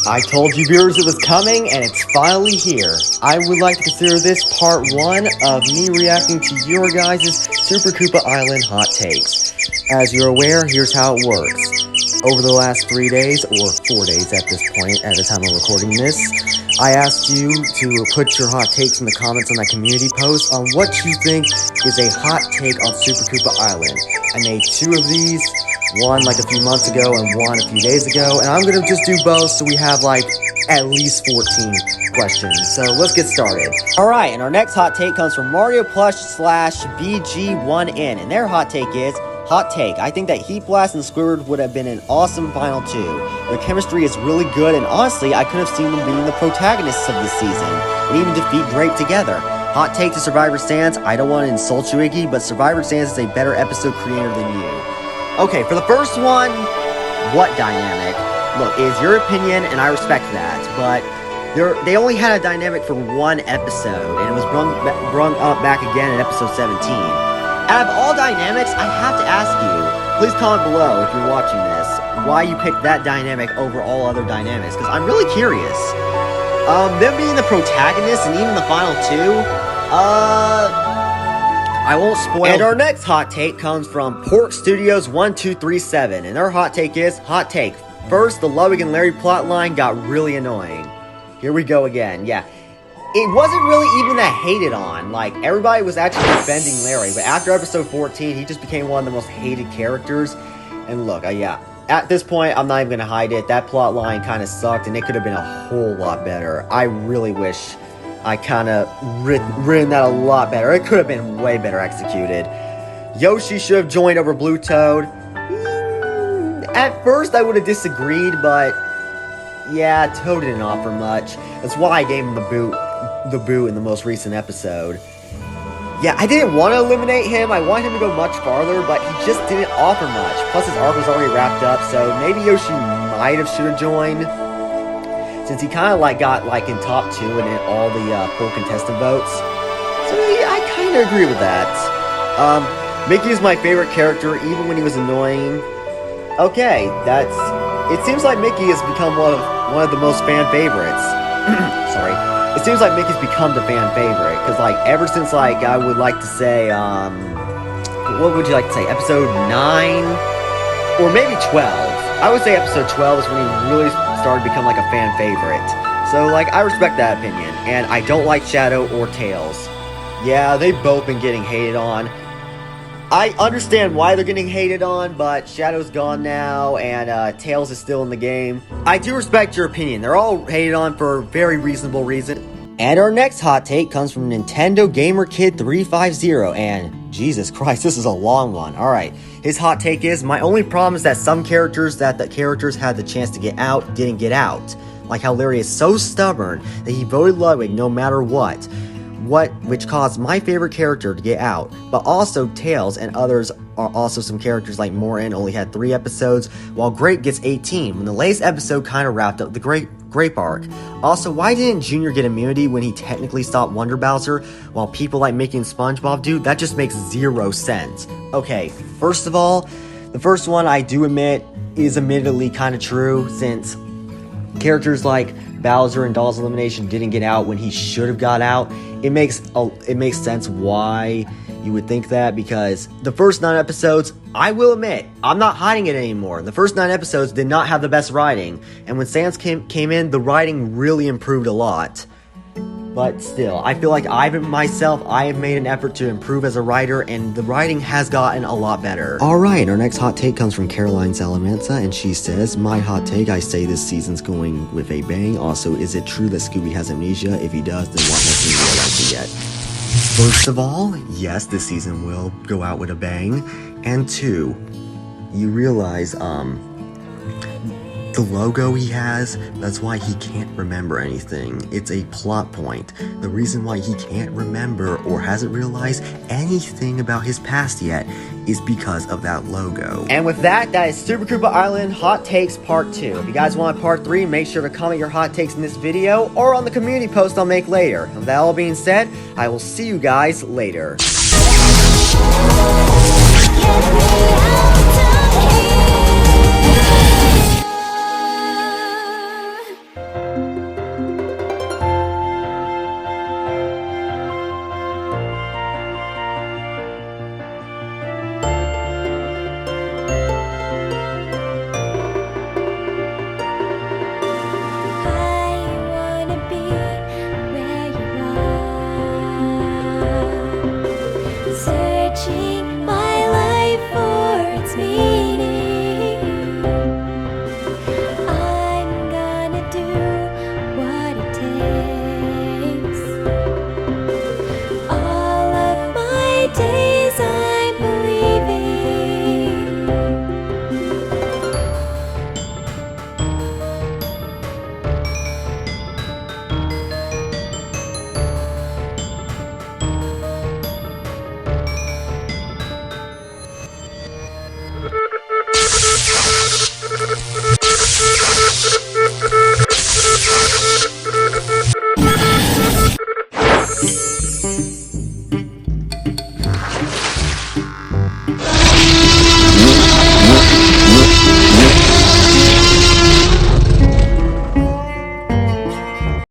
I told you viewers it was coming, and it's finally here. I would like to consider this part 1 of me reacting to your guys' Super Koopa Island hot takes. As you're aware, here's how it works. Over the last 3 days, or 4 days at this point, at the time of recording this, I asked you to put your hot takes in the comments on that community post on what you think is a hot take on Super Koopa Island. I made 2 of these. One like a few months ago and one a few days ago, and I'm gonna just do both so we have like at least 14 questions. So let's get started. Alright, and our next hot take comes from Mario Plush / BG1N, and their hot take is, hot take, I think that Heat Blast and Squidward would have been an awesome final 2. Their chemistry is really good, and honestly, I could have seen them being the protagonists of this season, and even defeat Grape together. Hot take to Survivor Sans, I don't want to insult you, Iggy, but Survivor Sans is a better episode creator than you. Okay, for the first one, what dynamic? Look, it is your opinion, and I respect that, but they only had a dynamic for 1 episode, and it was brung up back again in episode 17. Out of all dynamics, I have to ask you, please comment below if you're watching this, why you picked that dynamic over all other dynamics, because I'm really curious. Them being the protagonist, and even the final 2, I won't spoil. And our next hot take comes from Pork Studios 1237, and their hot take is, hot take, first the Ludwig and Larry plotline got really annoying. Here we go again, yeah. It wasn't really even that hated on, like, everybody was actually defending Larry, but after episode 14, he just became one of the most hated characters, and look, yeah, at this point, I'm not even gonna hide it, that plotline kind of sucked, and it could have been a whole lot better. I really wish I kind of written that a lot better. It could have been way better executed. Yoshi should have joined over Blue Toad. At first, I would have disagreed, but yeah, Toad didn't offer much. That's why I gave him the boot in the most recent episode. Yeah, I didn't want to eliminate him. I wanted him to go much farther, but he just didn't offer much. Plus, his arc was already wrapped up, so maybe Yoshi might have should have joined. Since he kind of got in top 2 and in all the poll contestant votes. So yeah, I kind of agree with that. Mickey is my favorite character, even when he was annoying. Okay, it seems like Mickey has become one of the most fan favorites. Sorry. It seems like Mickey's become the fan favorite, because like ever since like I would like to say, what would you like to say, episode 9? Or maybe 12. I would say episode 12 is when he really started to become like a fan favorite. So like I respect that opinion, and I don't like Shadow or Tails. Yeah, they've both been getting hated on. I understand why they're getting hated on, but Shadow's gone now, and Tails is still in the game. I do respect your opinion. They're all hated on for a very reasonable reason. And our next hot take comes from Nintendo Gamer Kid 350, and Jesus Christ, this is a long one. Alright, his hot take is, my only problem is that some characters that the characters had the chance to get out didn't get out. Like how Larry is so stubborn that he voted Ludwig no matter what, which caused my favorite character to get out. But also Tails and others are also some characters like Morin only had 3 episodes, while Grape gets 18, when the latest episode kind of wrapped up the Grape arc. Also, why didn't Junior get immunity when he technically stopped Wonder Bowser, while people like Mickey and SpongeBob do? That just makes 0 sense. Okay, first of all, the first one I do admit is admittedly kind of true, since characters like Bowser and Doll's elimination didn't get out when he should have got out. It makes sense why you would think that, because the first 9 episodes, I will admit, I'm not hiding it anymore. The first 9 episodes did not have the best writing, and when Sans came in, the writing really improved a lot. But still, I feel like I have made an effort to improve as a writer, and the writing has gotten a lot better. Alright, our next hot take comes from Caroline Salamanca, and she says, my hot take, I say this season's going with a bang. Also, is it true that Scooby has amnesia? If he does, then what hasn't he realized it yet? First of all, yes, this season will go out with a bang. And 2, you realize, the The logo he has, that's why he can't remember anything. It's a plot point. The reason why he can't remember or hasn't realized anything about his past yet is because of that logo. And with that, that is Super Koopa Island Hot Takes Part 2. If you guys want Part 3, make sure to comment your hot takes in this video or on the community post I'll make later. And with that all being said, I will see you guys later. Get me out.